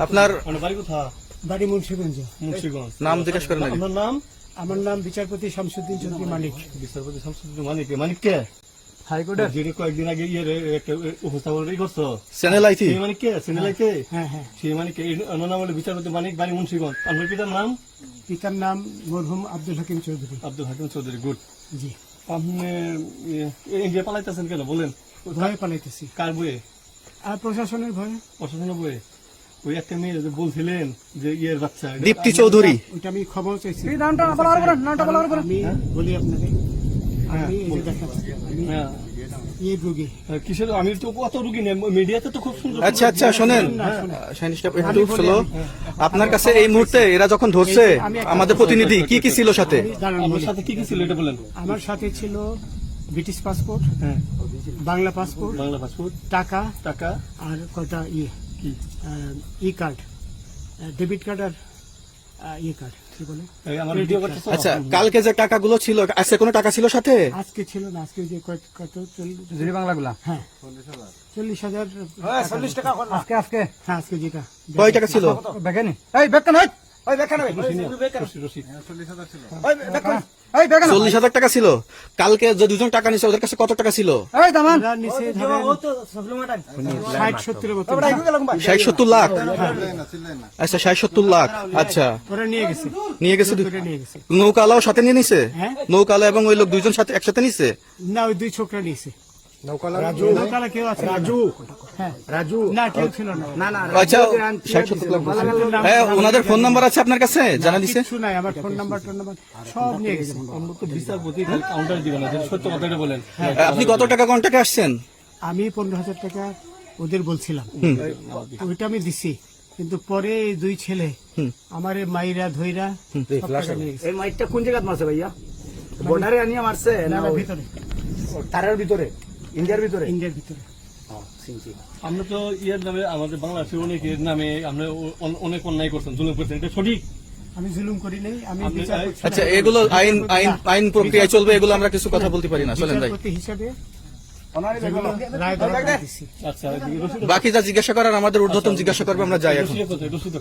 আপনার বাড়ি মুন্সিগঞ্জ। নাম জিজ্ঞেস করেন আগে। আমার নাম বিচারপতি শামসুদ্দিন চৌধুরী মানিক। বিচারপতি শামসুদ্দিন মানিক কে? হাইকোর্টের যেটা কয়েকদিন আগে একটা উপস্থাপন করছো চ্যানেল আইটি সেই মানিক কে? চ্যানেল আইতে হ্যাঁ হ্যাঁ। সেই মানিক কে? ওনার নাম হলো বিচারপতি মানিক, বাড়ি মুন্সিগঞ্জ। আপনার পিতার নাম? পিতার নাম মরহুম আব্দুল হাকিম চৌধুরী। আব্দুল হাকিম চৌধুরী। গুড। জি। আপনি ইন্ডিয়া পালাইতেছেন কেন বলেন? ভয়ে পালাইতেছি। কার বইয়ে? আর প্রশাসনের ভয়ে। প্রশাসনের বইয়ে? ওই একটা মেয়ে যে বলছিলেন যে ইয়ের বাচ্চা দীপ্তি চৌধুরী। ওইটা আমি খবর চাইছি। হ্যাঁ? আমি বলি আপনাকে, আমি এই যে দেখাচ্ছি, আমি এই রোগী। কিসের? আমি তো কত রুগী নেই মিডিয়াতে তো খুব সুন্দর। আচ্ছা আচ্ছা শোনেন একটু স্লো। আপনার কাছে এই মুহূর্তে এরা যখন ধরছে আমাদের প্রতিনিধি কি কি ছিল সাথে? দাঁড়ান আমার বলি। সাথে কি কি ছিল এটা বলেন। আমার সাথে ছিল ব্রিটিশ পাসপোর্ট, হ্যাঁ, বাংলা পাসপোর্ট, বাংলা পাসপোর্ট, টাকা টাকা, আর কটা কি ই কার্ড, ডেবিট কার্ড আর ই কার্ড, কি বলে? এই আমার ভিডিও করতেছ? আচ্ছা কালকে যে টাকাগুলো ছিল আজকে কোনো টাকা ছিল সাথে? আজকে ছিল না, আজকে যে কত জুরি বাংলাগুলা হ্যাঁ 40,000 40 টাকা আজকে আজকে হ্যাঁ আজকে যেটা কয় টাকা ছিল? বেগানি এই বেকান হই ওই বেকান হই রশিদ। ওই বেকান এই বেকান 40,000 টাকা ছিল। কালকে যে দুজন টাকা নিছে ওদের কাছে কত টাকা ছিল? এই দামান ওরা নিচে ধরেন 60-70 মতো 60-70 লাখ। আচ্ছা 60-70 লাখ। আচ্ছা ওরা নিয়ে গেছে, নিয়ে গেছে। ওরা নিয়ে গেছে। নৌকালাও সাথে নিয়ে নিছে? হ্যাঁ। নৌকালা এবং ওই লোক দুইজন সাথে একসাথে নিছে? না, ওই দুই ছোকরা নিয়েছে। নৌকালা নৌকালা কেউ আছে? হ্যাঁ রাজু না, কেউ ছিল না। না না আচ্ছা 60-70 লাখ বলছে। হ্যাঁ ওনাদের ফোন নাম্বার আছে আপনার কাছে? জানা দিছে? কিছু নাই, আমার ফোন নাম্বার সব নিয়ে গেছে। আমরা তো বিচারপতি খালি কাউন্টার দিবেন না, যদি সত্য কথাটা বলেন। আপনি কত টাকা কন্টাক্টে আসছেন? আমি 15,000 টাকা ওদের বলছিলাম, ওইটা আমি দিছি, কিন্তু পরে এই দুই ছেলে আমার মাইরা ধইরা সব টাকা নিয়ে গেছে। এই মাইটটা কোন জায়গায় মারছে ভাইয়া? বর্ডারে আনিয়া মারছে না, না না, ভিতরে, তারের ভিতরে ইন্ডিয়ার ভিতরে? ইন্ডিয়ার ভিতরে। আমরা তো ইয়ের নামে আমাদের বাংলাদেশের অনেকের নামে আমরা অনেক অন্যায় করছেন, জুলুম করছেন, এটা সঠিক? আমি জুলুম করি নাই, আমি আপনি- বিচারপতি আচ্ছা এগুলো আইন আইন আইন প্রক্রিয়ায় চলবে, এগুলো আমরা কিছু কথা বলতে পারি না। চলেন ভাই, বিচারপতি হিসাবে যেগুলো রায় দেওয়া দিছি। আচ্ছা রশিদ বাকি যা জিজ্ঞাসা করার আমাদের ঊর্ধ্বতন জিজ্ঞাসা করবে, আমরা যাই এখন। কোথায়? রশিদ